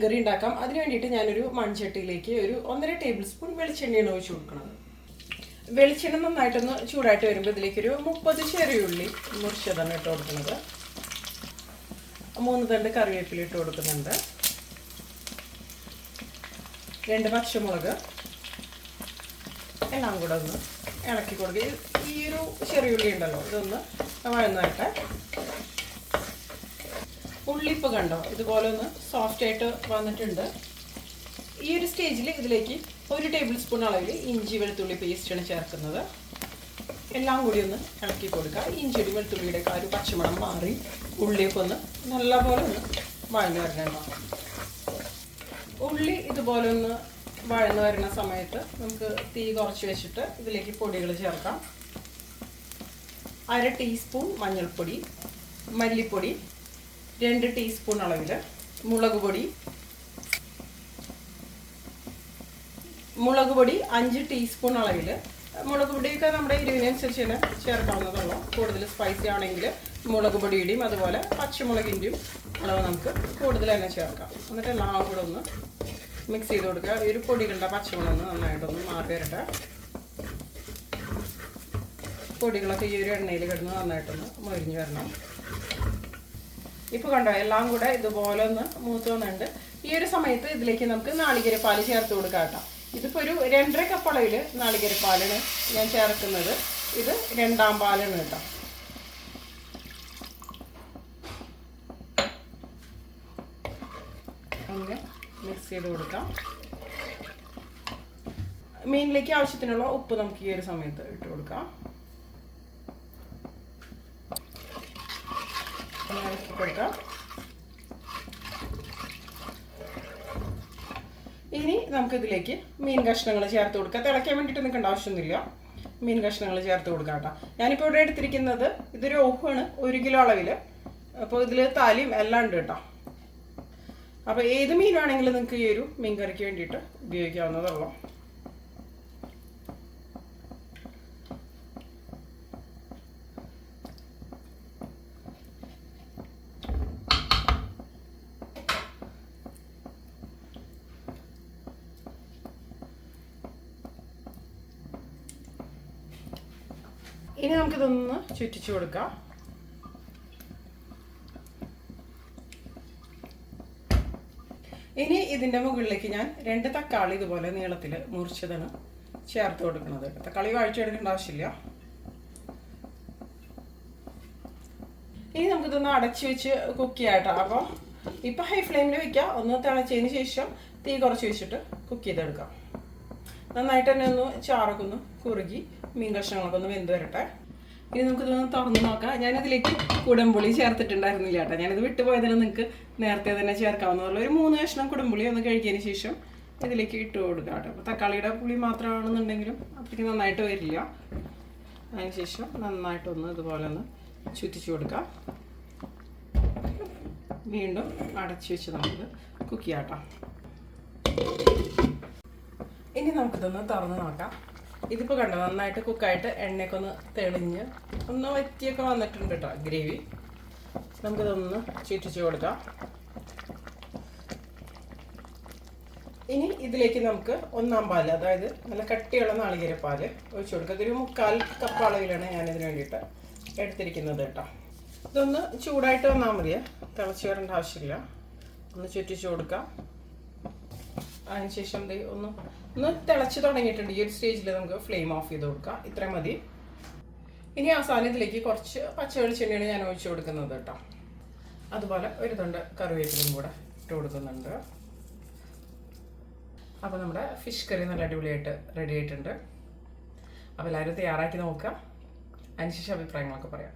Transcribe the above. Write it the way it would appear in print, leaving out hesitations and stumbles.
മീൻകറി ഉണ്ടാക്കാം. അതിന് വേണ്ടിയിട്ട് ഞാനൊരു മൺചട്ടിയിലേക്ക് ഒരു 1.5 ടേബിൾ സ്പൂൺ വെളിച്ചെണ്ണയാണ് ഒഴിച്ചു കൊടുക്കുന്നത്. വെളിച്ചെണ്ണ നന്നായിട്ടൊന്ന് ചൂടായിട്ട് വരുമ്പോൾ ഇതിലേക്കൊരു 30 ചെറിയുള്ളി മുറിച്ചതാണ് ഇട്ട് കൊടുക്കുന്നത്. 3 തണ്ട് കറിവേപ്പില ഇട്ട് കൊടുക്കുന്നുണ്ട്. 2 പച്ചമുളക് എല്ലാം കൂടെ ഒന്ന് ഇളക്കി കൊടുക്കുക. ഈ ഒരു ചെറിയുള്ളി ഉണ്ടല്ലോ, ഇതൊന്ന് വഴന്നായിട്ട്. ഉള്ളിപ്പ് കണ്ടോ, ഇതുപോലെ ഒന്ന് സോഫ്റ്റ് ആയിട്ട് വന്നിട്ടുണ്ട്. ഈ ഒരു സ്റ്റേജിൽ ഇതിലേക്ക് 1 ടേബിൾ സ്പൂൺ അളവിൽ ഇഞ്ചി വെളുത്തുള്ളി പേസ്റ്റാണ് ചേർക്കുന്നത്. എല്ലാം കൂടി ഒന്ന് ഇളക്കി കൊടുക്കുക. ഇഞ്ചിയുടെ വെളുത്തുള്ളിയുടെ ആ ഒരു പച്ചമണം മാറി ഉള്ളിയൊക്കെ ഒന്ന് നല്ലപോലെ ഒന്ന് വഴന്ന് വരണുണ്ടാവും. ഉള്ളി ഇതുപോലെ ഒന്ന് വഴന്ന് വരുന്ന സമയത്ത് നമുക്ക് തീ കുറച്ച് വെച്ചിട്ട് ഇതിലേക്ക് പൊടികൾ ചേർക്കാം. 1/2 ടീസ്പൂൺ മഞ്ഞൾപ്പൊടി, മല്ലിപ്പൊടി 2 ടീസ്പൂൺ അളവിൽ മുളക് പൊടി 5 ടീസ്പൂൺ അളവിൽ. മുളക് പൊടിയൊക്കെ നമ്മുടെ എരിവിനനുസരിച്ച് തന്നെ ചേർക്കാവുന്നതുള്ളൂ. കൂടുതൽ സ്പൈസി ആണെങ്കിൽ മുളക് പൊടിയുടെയും അതുപോലെ പച്ചമുളകിൻ്റെയും അളവ് നമുക്ക് കൂടുതൽ തന്നെ ചേർക്കാം. എന്നിട്ട് എല്ലാം കൂടെ ഒന്ന് മിക്സ് ചെയ്ത് കൊടുക്കുക. ഈ ഒരു പൊടികളുടെ പച്ചമുളക് നന്നായിട്ടൊന്ന് മാറി വരട്ടെ. പൊടികളൊക്കെ ഈ ഒരു എണ്ണയിൽ കിടന്ന് നന്നായിട്ടൊന്ന് മൊരിഞ്ഞ് വരണം. ഇപ്പോൾ കണ്ടോ, എല്ലാം കൂടെ ഇതുപോലെ ഒന്ന് മൂത്ത് വന്നിട്ടുണ്ട്. ഈ ഒരു സമയത്ത് ഇതിലേക്ക് നമുക്ക് നാളികേരപ്പാൽ ചേർത്ത് കൊടുക്കാം കേട്ടോ. ഇതിപ്പോൾ ഒരു 2.5 കപ്പ് അളവിൽ നാളികേരപ്പാലാണ് ഞാൻ ചേർക്കുന്നത്. ഇത് 2ാം പാലാണ് കേട്ടോ. അങ്ങനെ മിക്സ് ചെയ്ത് കൊടുക്കാം. മീനിലേക്ക് ആവശ്യത്തിനുള്ള ഉപ്പ് നമുക്ക് ഈ ഒരു സമയത്ത് ഇട്ട് കൊടുക്കാം. ഇളക്കി കൊടുക്കാം. ഇനി നമുക്കിതിലേക്ക് മീൻ കഷ്ണങ്ങൾ ചേർത്ത് കൊടുക്കാം. തിളയ്ക്കാൻ വേണ്ടിയിട്ട് നിൽക്കേണ്ട ആവശ്യമൊന്നുമില്ല. മീൻ കഷ്ണങ്ങൾ ചേർത്ത് കൊടുക്കാം കേട്ടോ. ഞാനിപ്പോൾ ഇവിടെ എടുത്തിരിക്കുന്നത് ഇതൊരു ഓഹുമാണ്, 1 കിലോ അളവിൽ. അപ്പോൾ ഇതിൽ തലയും എല്ലാം ഉണ്ട് കേട്ടോ. അപ്പോൾ ഏത് മീൻ വേണമെങ്കിലും നിങ്ങൾക്ക് ഈ ഒരു മീൻ കറിക്ക് വേണ്ടിയിട്ട് ഉപയോഗിക്കാവുന്നതുള്ളൂ. ഇനി നമുക്കിതൊന്ന് ചുറ്റിച്ചു കൊടുക്കാം. ഇനി ഇതിൻ്റെ മുകളിലേക്ക് ഞാൻ 2 തക്കാളി ഇതുപോലെ നീളത്തിൽ മുറിച്ചതാണ് ചേർത്ത് കൊടുക്കുന്നത്. തക്കാളി വഴച്ചെടുക്കേണ്ട ആവശ്യമില്ല. ഇനി നമുക്കിതൊന്ന് അടച്ചു വെച്ച് കുക്ക് ചെയ്യാട്ടോ. അപ്പോൾ ഇപ്പോൾ ഹൈ ഫ്ലെയിമിൽ വയ്ക്കുക. ഒന്ന് തിളച്ചതിന് ശേഷം തീ കുറച്ച് വെച്ചിട്ട് കുക്ക് ചെയ്തെടുക്കാം. നന്നായിട്ട് തന്നെ ഒന്ന് ചാറൊക്കെ ഒന്ന് കുറുകി മീൻ കഷ്ണങ്ങളൊക്കെ ഒന്ന് വെന്ത് വരട്ടെ. ഇനി നമുക്കിതൊന്ന് തുറന്ന് നോക്കാം. ഞാനിതിലേക്ക് കുടംപുളി ചേർത്തിട്ടുണ്ടായിരുന്നില്ല കേട്ടോ. ഞാനിത് വിട്ടുപോയതിന് നിങ്ങൾക്ക് നേരത്തെ തന്നെ ചേർക്കാവുന്നതുള്ളൂ. ഒരു 3 കഷ്ണം കുടംപുളി ഒന്ന് കഴുകിയതിന് ശേഷം ഇതിലേക്ക് ഇട്ട് കൊടുക്കാം കേട്ടോ. അപ്പോൾ തക്കാളിയുടെ പുളി മാത്രമാണെന്നുണ്ടെങ്കിലും അത്രയ്ക്ക് നന്നായിട്ട് വരില്ല. അതിന് ശേഷം നന്നായിട്ടൊന്ന് ഇതുപോലെ ഒന്ന് ചുറ്റിച്ചു കൊടുക്കാം. വീണ്ടും അടച്ചു വെച്ച് നമുക്ക് കുക്ക് ചെയ്യാം കേട്ടോ. ഇനി നമുക്കിതൊന്ന് തുറന്ന് നോക്കാം. ഇതിപ്പോൾ കണ്ടോ, നന്നായിട്ട് കുക്കായിട്ട് എണ്ണയൊക്കെ ഒന്ന് തെളിഞ്ഞ് ഒന്ന് വറ്റിയൊക്കെ വന്നിട്ടുണ്ട് കേട്ടോ ഗ്രേവി. നമുക്കിതൊന്ന് ചുറ്റിച്ച് കൊടുക്കാം. ഇനി ഇതിലേക്ക് നമുക്ക് 1ാം പാൽ, അതായത് നല്ല കട്ടിയുള്ള നാളികേരപ്പാൽ ഒഴിച്ചു കൊടുക്കുക. ഇതൊരു 3/4 കപ്പ് അളവിലാണ് ഞാനിതിന് വേണ്ടിയിട്ട് എടുത്തിരിക്കുന്നത് കേട്ടോ. ഇതൊന്ന് ചൂടായിട്ട് വന്നാൽ മതിയേ, തിളച്ച് വരേണ്ട ആവശ്യമില്ല. ഒന്ന് ചുറ്റിച്ച് കൊടുക്കാം. അതിനുശേഷം ഒന്ന് തിളച്ച് തുടങ്ങിയിട്ടുണ്ട്. ഈ ഒരു സ്റ്റേജിൽ നമുക്ക് ഫ്ലെയിം ഓഫ് ചെയ്ത് കൊടുക്കാം. ഇത്രയും മതി. ഇനി അവസാനം ഇതിലേക്ക് കുറച്ച് പച്ച വെളിച്ചെണ്ണയാണ് ഞാൻ ഒഴിച്ചു കൊടുക്കുന്നത് കേട്ടോ. അതുപോലെ 1 തണ്ട് കറിവേപ്പിലയും കൂടെ ഇട്ട് കൊടുക്കുന്നുണ്ട്. അപ്പോൾ നമ്മുടെ ഫിഷ് കറി നല്ല അടിപൊളിയായിട്ട് റെഡി ആയിട്ടുണ്ട്. അപ്പോൾ എല്ലാവരും തയ്യാറാക്കി നോക്കുക. അതിനുശേഷം അഭിപ്രായങ്ങളൊക്കെ പറയാം.